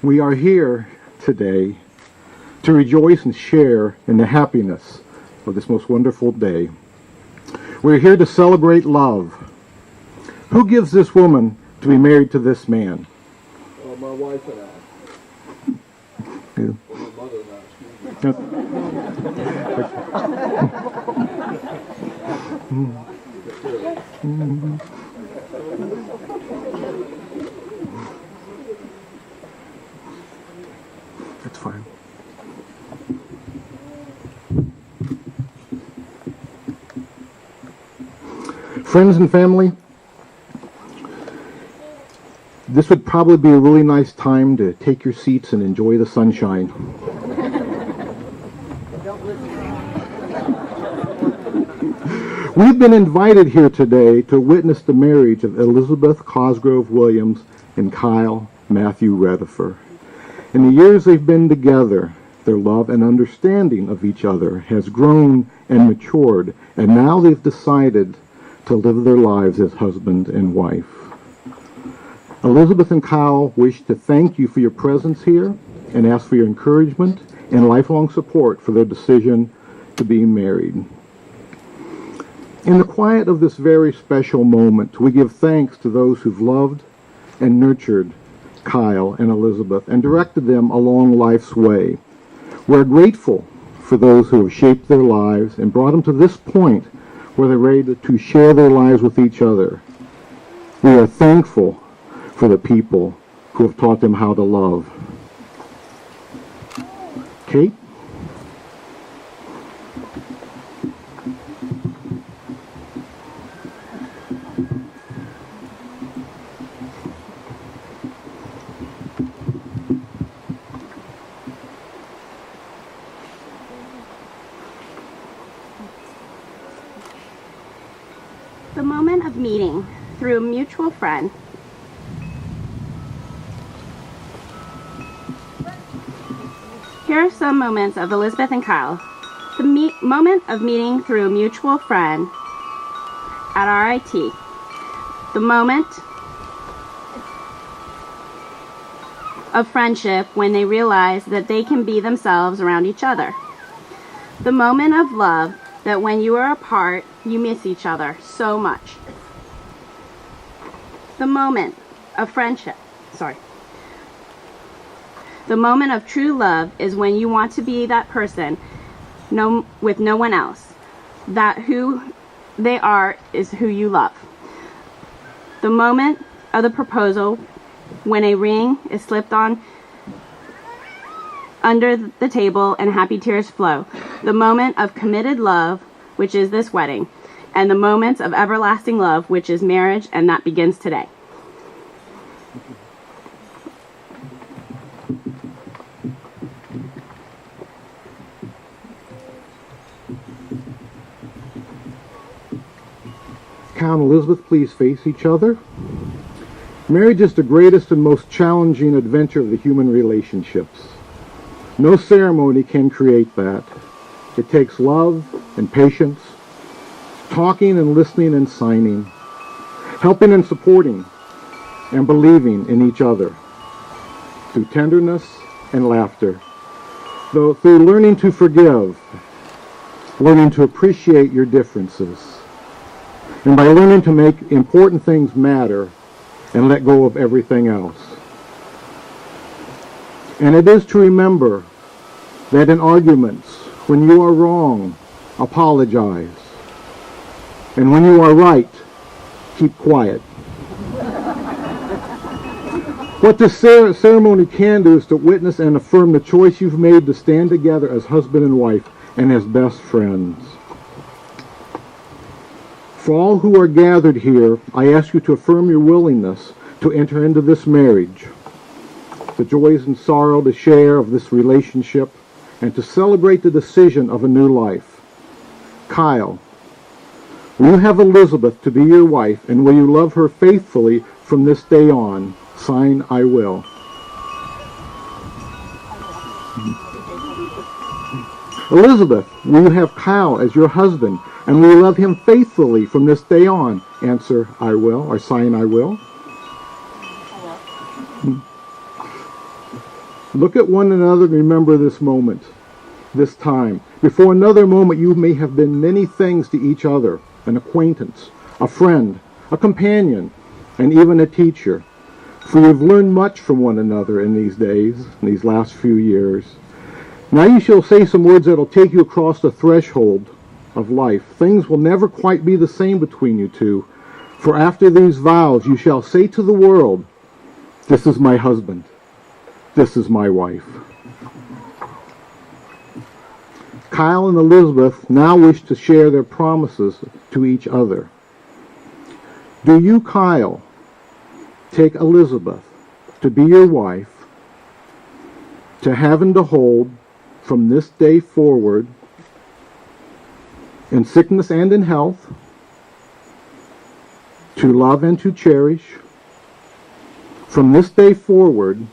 We are here today to rejoice and share in the happiness of this most wonderful day. We're here to celebrate love. Who gives this woman to be married to this man? My wife and I. You. Or my mother and I, That's fine. Friends and family, this would probably be a really nice time to take your seats and enjoy the sunshine. We've been invited here today to witness the marriage of Elizabeth Cosgrove Williams and Kyle Matthew Redifer. In the years they've been together, their love and understanding of each other has grown and matured, and now they've decided to live their lives as husband and wife. Elizabeth and Kyle wish to thank you for your presence here and ask for your encouragement and lifelong support for their decision to be married. In the quiet of this very special moment, we give thanks to those who've loved and nurtured Kyle and Elizabeth and directed them along life's way. We're grateful for those who have shaped their lives and brought them to this point where they're ready to share their lives with each other. We are thankful for the people who have taught them how to love. Kate? The moment of meeting through a mutual friend. Here are some moments of Elizabeth and Kyle. The moment of meeting through a mutual friend at RIT. The moment of friendship when they realize that they can be themselves around each other. The moment of love that when you are apart, you miss each other so much. The moment of friendship, The moment of true love is when you want to be that person with no one else. That who they are is who you love. The moment of the proposal when a ring is slipped on under the table and happy tears flow. The moment of committed love, which is this wedding, and the moments of everlasting love, which is marriage, and that begins today. Kyle and Elizabeth, please face each other. Marriage is the greatest and most challenging adventure of the human relationships. No ceremony can create that. It takes love and patience, talking and listening and signing, helping and supporting, and believing in each other through tenderness and laughter, though through learning to forgive, learning to appreciate your differences, and by learning to make important things matter and let go of everything else. And it is to remember that in arguments, when you are wrong, apologize. And when you are right, keep quiet. What this ceremony can do is to witness and affirm the choice you've made to stand together as husband and wife and as best friends. For all who are gathered here, I ask you to affirm your willingness to enter into this marriage, the joys and sorrow to share of this relationship, and to celebrate the decision of a new life. Kyle, will you have Elizabeth to be your wife, and will you love her faithfully from this day on? Sign, I will. Elizabeth, will you have Kyle as your husband, and will you love him faithfully from this day on? Answer, I will, or sign, I will. Look at one another and remember this moment, this time. Before another moment, you may have been many things to each other: an acquaintance, a friend, a companion, and even a teacher. For you've learned much from one another in these days, in these last few years. Now you shall say some words that will take you across the threshold of life. Things will never quite be the same between you two. For after these vows, you shall say to the world, "This is my husband. This is my wife." Kyle and Elizabeth now wish to share their promises to each other. Do you, Kyle, take Elizabeth to be your wife, to have and to hold from this day forward, in sickness and in health, to love and to cherish, from this day forward,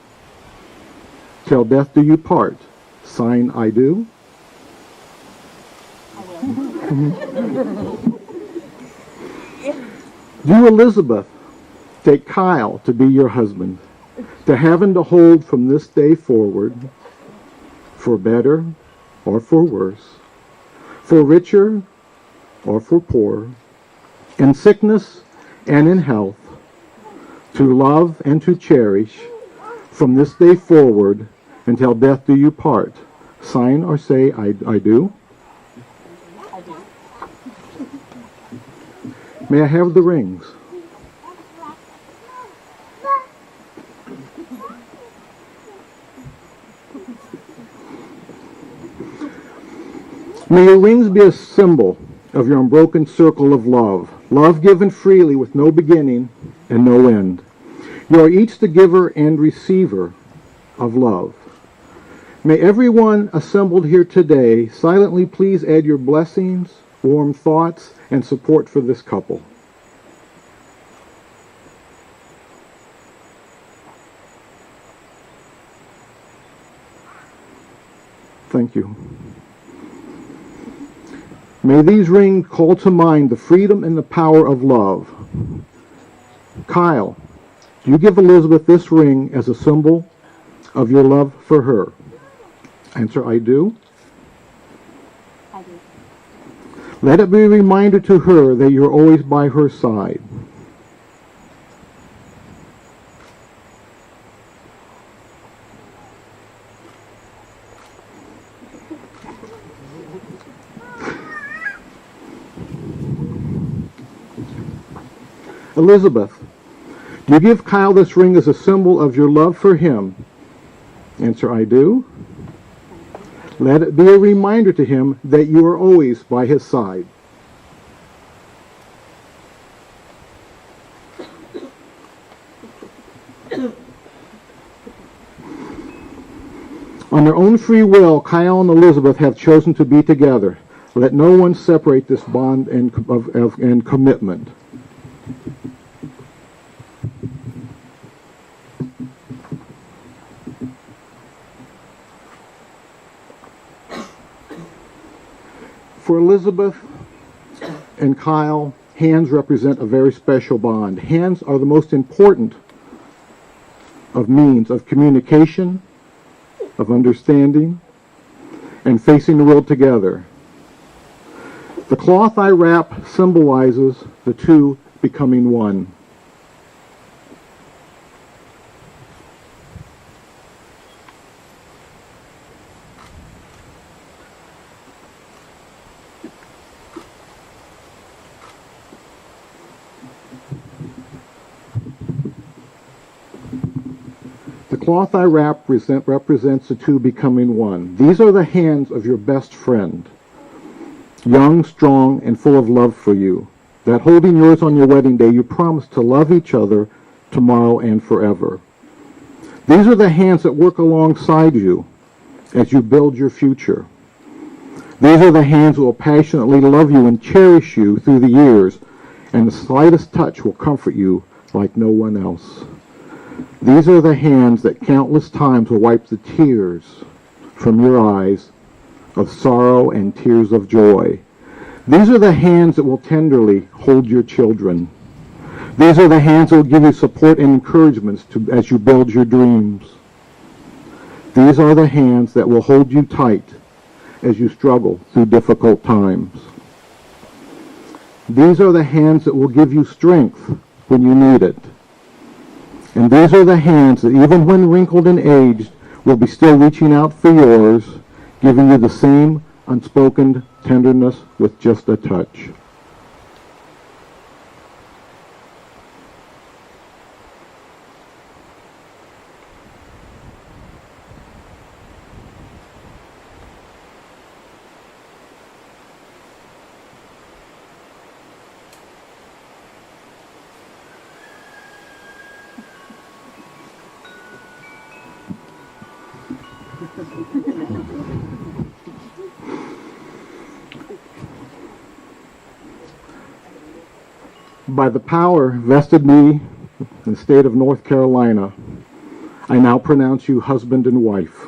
till death do you part? Sign, I do. Do, Elizabeth, take Kyle to be your husband, to have and to hold from this day forward, for better or for worse, for richer or for poorer, in sickness and in health, to love and to cherish, from this day forward until death do you part. Sign or say, I do. I do. May I have the rings? May your rings be a symbol of your unbroken circle of love, love given freely with no beginning and no end. You are each the giver and receiver of love. May everyone assembled here today silently please add your blessings, warm thoughts, and support for this couple. Thank you. May these rings call to mind the freedom and the power of love. Kyle, do you give Elizabeth this ring as a symbol of your love for her? Answer, I do. I do. Let it be a reminder to her that you're always by her side. Elizabeth, do you give Kyle this ring as a symbol of your love for him? Answer, I do. Let it be a reminder to him that you are always by his side. On their own free will, Kyle and Elizabeth have chosen to be together. Let no one separate this bond and commitment. For Elizabeth and Kyle, hands represent a very special bond. Hands are the most important of means of communication, of understanding, and facing the world together. The cloth I wrap symbolizes the two becoming one. The cloth I wrap represents the two becoming one. These are the hands of your best friend, young, strong, and full of love for you, that holding yours on your wedding day, you promise to love each other tomorrow and forever. These are the hands that work alongside you as you build your future. These are the hands that will passionately love you and cherish you through the years, and the slightest touch will comfort you like no one else. These are the hands that countless times will wipe the tears from your eyes of sorrow and tears of joy. These are the hands that will tenderly hold your children. These are the hands that will give you support and encouragement as you build your dreams. These are the hands that will hold you tight as you struggle through difficult times. These are the hands that will give you strength when you need it. And these are the hands that, even when wrinkled and aged, will be still reaching out for yours, giving you the same unspoken tenderness with just a touch. By the power vested me in the state of North Carolina, I now pronounce you husband and wife.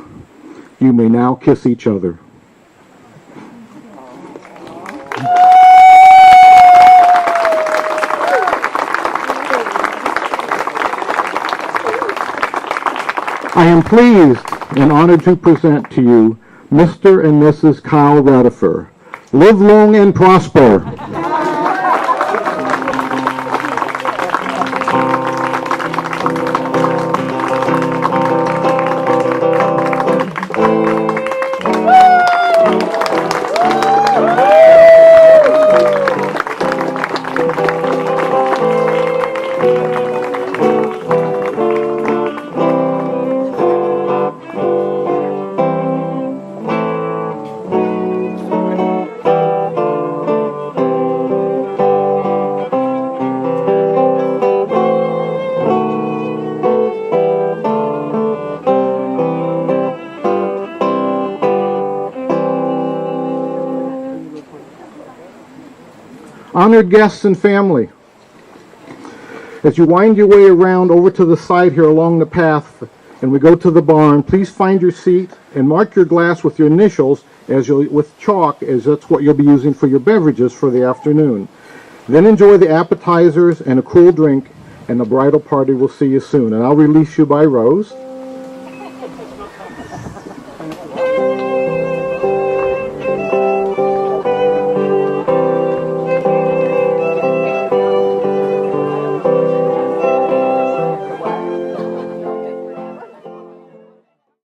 You may now kiss each other. I am pleased and honored to present to you Mr. and Mrs. Kyle Radifer. Live long and prosper. Honored guests and family, as you wind your way around over to the side here along the path and we go to the barn, please find your seat and mark your glass with your initials with chalk, as that's what you'll be using for your beverages for the afternoon. Then enjoy the appetizers and a cool drink, and the bridal party will see you soon. And I'll release you by Rose.